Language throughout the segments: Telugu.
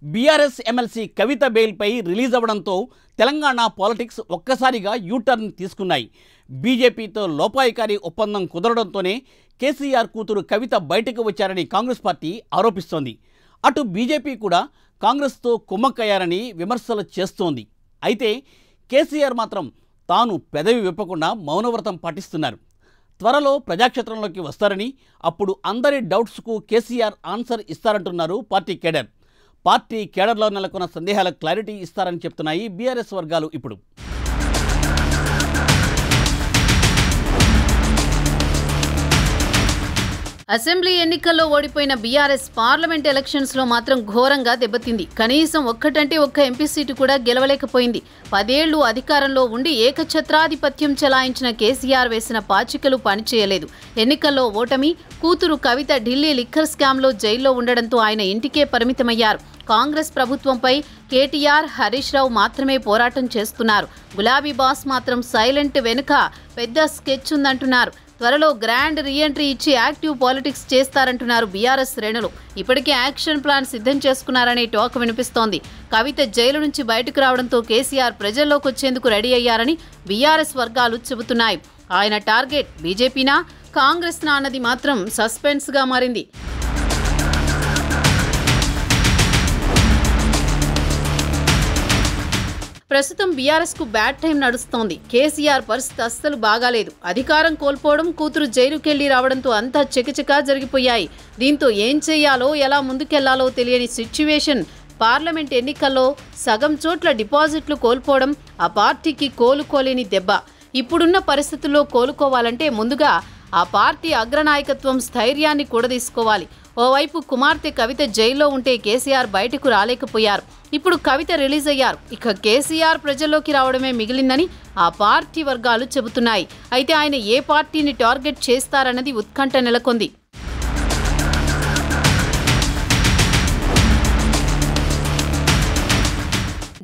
బీఆర్ఎస్ ఎమ్మెల్సీ కవిత బెయిల్పై రిలీజ్ అవ్వడంతో తెలంగాణ పాలిటిక్స్ ఒక్కసారిగా యూటర్న్ తీసుకున్నాయి. బీజేపీతో లోపాయికారి ఒప్పందం కుదరడంతోనే కేసీఆర్ కూతురు కవిత బయటకు వచ్చారని కాంగ్రెస్ పార్టీ ఆరోపిస్తోంది. అటు బీజేపీ కూడా కాంగ్రెస్తో కుమ్మక్కయ్యారని విమర్శలు చేస్తోంది. అయితే కేసీఆర్ మాత్రం తాను పెదవి విప్పకుండా మౌనవ్రతం పాటిస్తున్నారు. త్వరలో ప్రజాక్షేత్రంలోకి వస్తారని, అప్పుడు అందరి డౌట్స్కు కేసీఆర్ ఆన్సర్ ఇస్తారంటున్నారు పార్టీ కేడర్. పార్టీ కేడర్లో నెలకొన్న సందేహాలకు క్లారిటీ ఇస్తారని చెప్తున్నాయి బీఆర్ఎస్ వర్గాలు. ఇప్పుడు అసెంబ్లీ ఎన్నికల్లో ఓడిపోయిన బీఆర్ఎస్ పార్లమెంట్ ఎలక్షన్స్లో మాత్రం ఘోరంగా దెబ్బతింది. కనీసం ఒక్కటంటే ఒక్క ఎంపీ సీటు కూడా గెలవలేకపోయింది. 10 ఏళ్లు అధికారంలో ఉండి ఏకఛత్రాధిపత్యం చెలాయించిన కేసీఆర్ వేసిన పాచికలు పనిచేయలేదు. ఎన్నికల్లో ఓటమి, కూతురు కవిత ఢిల్లీ లిక్కర్ స్కామ్లో జైల్లో ఉండడంతో ఆయన ఇంటికే పరిమితమయ్యారు. కాంగ్రెస్ ప్రభుత్వంపై కేటీఆర్, హరీష్ రావు మాత్రమే పోరాటం చేస్తున్నారు. గులాబీ బాస్ మాత్రం సైలెంట్ వెనుక పెద్ద స్కెచ్ ఉందంటున్నారు. త్వరలో గ్రాండ్ రీఎంట్రీ ఇచ్చి యాక్టివ్ పాలిటిక్స్ చేస్తారంటున్నారు బీఆర్ఎస్ శ్రేణులు. ఇప్పటికే యాక్షన్ ప్లాన్ సిద్ధం చేసుకున్నారనే టాక్ వినిపిస్తోంది. కవిత జైలు నుంచి బయటకు రావడంతో కేసీఆర్ ప్రజల్లోకి వచ్చేందుకు రెడీ అయ్యారని బీఆర్ఎస్ వర్గాలు చెబుతున్నాయి. ఆయన టార్గెట్ బీజేపీనా, కాంగ్రెస్నా అన్నది మాత్రం సస్పెన్స్గా మారింది. ప్రస్తుతం బీఆర్ఎస్కు బ్యాడ్ టైం నడుస్తోంది. కేసీఆర్ పరిస్థితి అస్సలు బాగాలేదు. అధికారం కోల్పోవడం, కూతురు జైలుకెళ్లి రావడంతో అంతా చకచకా జరిగిపోయాయి. దీంతో ఏం చేయాలో, ఎలా ముందుకెళ్లాలో తెలియని సిచ్యువేషన్. పార్లమెంట్ ఎన్నికల్లో సగం చోట్ల డిపాజిట్లు కోల్పోవడం ఆ పార్టీకి కోలుకోలేని దెబ్బ. ఇప్పుడున్న పరిస్థితుల్లో కోలుకోవాలంటే ముందుగా ఆ పార్టీ అగ్రనాయకత్వం స్థైర్యాన్ని కూడదీసుకోవాలి. ఓవైపు కుమార్తె కవిత జైల్లో ఉంటే కేసీఆర్ బయటకు రాలేకపోయారు. ఇప్పుడు కవిత రిలీజ్ అయ్యారు. ఇక కేసీఆర్ ప్రజల్లోకి రావడమే మిగిలిందని ఆ పార్టీ వర్గాలు చెబుతున్నాయి. అయితే ఆయన ఏ పార్టీని టార్గెట్ చేస్తారన్నది ఉత్కంఠ నెలకొంది.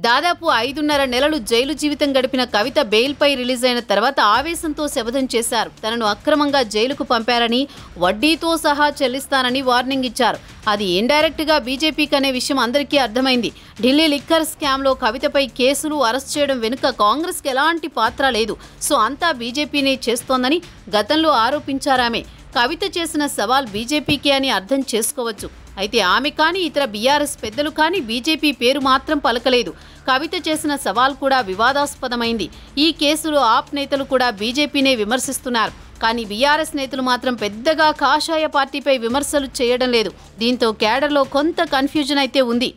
దాదాపు 5.5 నెలలు జైలు జీవితం గడిపిన కవిత బెయిల్పై రిలీజ్ అయిన తర్వాత ఆవేశంతో శపథం చేశారు. తనను అక్రమంగా జైలుకు పంపారని, వడ్డీతో సహా చెల్లిస్తానని వార్నింగ్ ఇచ్చారు. అది ఇండైరెక్ట్గా బీజేపీకి అనే విషయం అందరికీ అర్థమైంది. ఢిల్లీ లిక్కర్ స్కామ్లో కవితపై కేసులు, అరెస్ట్ చేయడం వెనుక కాంగ్రెస్కి ఎలాంటి పాత్ర లేదు. సో అంతా బీజేపీనే చేస్తోందని గతంలో ఆరోపించారామె. కవిత చేసిన సవాల్ బీజేపీకే అని అర్థం చేసుకోవచ్చు. అయితే ఆమె కానీ, ఇతర బీఆర్ఎస్ పెద్దలు కానీ బీజేపీ పేరు మాత్రం పలకలేదు. కవిత చేసిన సవాల్ కూడా వివాదాస్పదమైంది. ఈ కేసులో ఆప్ నేతలు కూడా బీజేపీనే విమర్శిస్తున్నారు. కానీ బీఆర్ఎస్ నేతలు మాత్రం పెద్దగా కాషాయ పార్టీపై విమర్శలు చేయడం లేదు. దీంతో కేడర్లో కొంత కన్ఫ్యూజన్ అయితే ఉంది.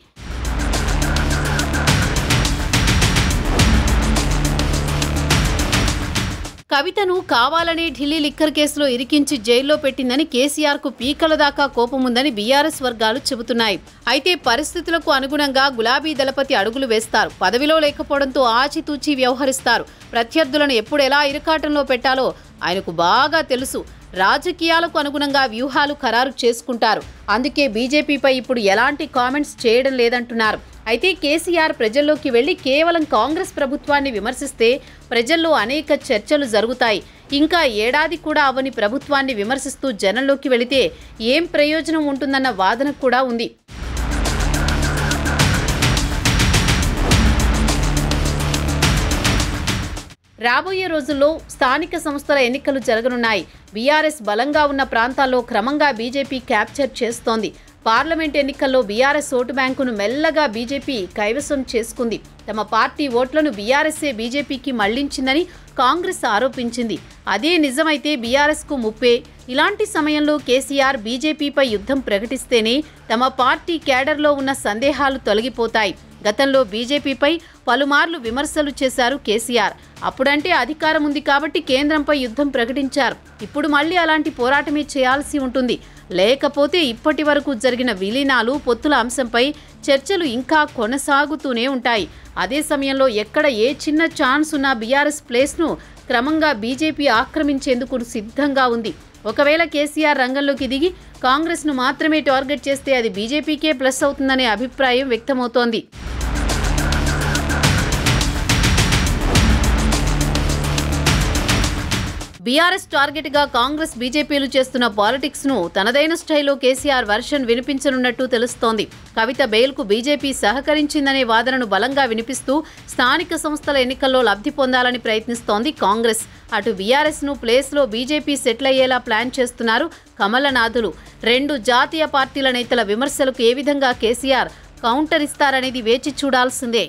కవితను కావాలనే ఢిల్లీ లిక్కర్ కేసులో ఇరికించి జైల్లో పెట్టిందని కేసీఆర్కు పీకల దాకా కోపం ఉందని బీఆర్ఎస్ వర్గాలు చెబుతున్నాయి. అయితే పరిస్థితులకు అనుగుణంగా గులాబీ దళపతి అడుగులు వేస్తారు. పదవిలో లేకపోవడంతో ఆచితూచి వ్యవహరిస్తారు. ప్రత్యర్థులను ఎప్పుడు ఎలా ఇరకాటంలో పెట్టాలో ఆయనకు బాగా తెలుసు. రాజకీయాలకు అనుగుణంగా వ్యూహాలు ఖరారు చేసుకుంటారు. అందుకే బీజేపీపై ఇప్పుడు ఎలాంటి కామెంట్స్ చేయడం లేదంటున్నారు. అయితే కేసీఆర్ ప్రజల్లోకి వెళ్లి కేవలం కాంగ్రెస్ ప్రభుత్వాన్ని విమర్శిస్తే ప్రజల్లో అనేక చర్చలు జరుగుతాయి. ఇంకా ఏడాది కూడా అవని ప్రభుత్వాన్ని విమర్శిస్తూ జనంలోకి వెళితే ఏం ప్రయోజనం ఉంటుందన్న వాదన కూడా ఉంది. రాబోయే రోజుల్లో స్థానిక సంస్థల ఎన్నికలు జరగనున్నాయి. బీఆర్ఎస్ బలంగా ఉన్న ప్రాంతాల్లో క్రమంగా బీజేపీ క్యాప్చర్ చేస్తోంది. పార్లమెంట్ ఎన్నికల్లో బీఆర్ఎస్ ఓటు బ్యాంకును మెల్లగా బీజేపీ కైవసం చేసుకుంది. తమ పార్టీ ఓట్లను బీఆర్ఎస్ఏ బీజేపీకి మళ్లించిందని కాంగ్రెస్ ఆరోపించింది. అదే నిజమైతే బీఆర్ఎస్కు ముప్పే. ఇలాంటి సమయంలో కేసీఆర్ బీజేపీపై యుద్ధం ప్రకటిస్తేనే తమ పార్టీ కేడర్లో ఉన్న సందేహాలు తొలగిపోతాయి. గతంలో బీజేపీపై పలుమార్లు విమర్శలు చేశారు కేసీఆర్. అప్పుడంటే అధికారం ఉంది కాబట్టి కేంద్రంపై యుద్ధం ప్రకటించారు. ఇప్పుడు మళ్ళీ అలాంటి పోరాటమే చేయాల్సి ఉంటుంది. లేకపోతే ఇప్పటి వరకు జరిగిన విలీనాలు, పొత్తుల అంశంపై చర్చలు ఇంకా కొనసాగుతూనే ఉంటాయి. అదే సమయంలో ఎక్కడ ఏ చిన్న ఛాన్స్ ఉన్న బీఆర్ఎస్ ప్లేస్ను క్రమంగా బీజేపీ ఆక్రమించేందుకు సిద్ధంగా ఉంది. ఒకవేళ కేసీఆర్ రంగంలోకి దిగి కాంగ్రెస్ను మాత్రమే టార్గెట్ చేస్తే అది బీజేపీకే ప్లస్ అవుతుందనే అభిప్రాయం వ్యక్తమవుతోంది. బీఆర్ఎస్ టార్గెట్ గా కాంగ్రెస్ బీజేపీలు చేస్తున్న పాలిటిక్స్ ను తనదైన స్టైల్లో కేసీఆర్ వర్షన్ వినిపించనున్నట్టు తెలుస్తోంది. కవిత బెయిల్ కు బీజేపీ సహకరించిందనే వాదనను బలంగా వినిపిస్తూ స్థానిక సంస్థల ఎన్నికల్లో లబ్ధి పొందాలని ప్రయత్నిస్తోంది కాంగ్రెస్. అటు బీఆర్ఎస్ ను ప్లేస్ లో బీజేపీ సెటిల్ అయ్యేలా ప్లాన్ చేస్తున్నారు కమలనాథులు. రెండు జాతీయ పార్టీల నేతల విమర్శలకు ఏ విధంగా కేసీఆర్ కౌంటర్ ఇస్తారనేది వేచి చూడాల్సిందే.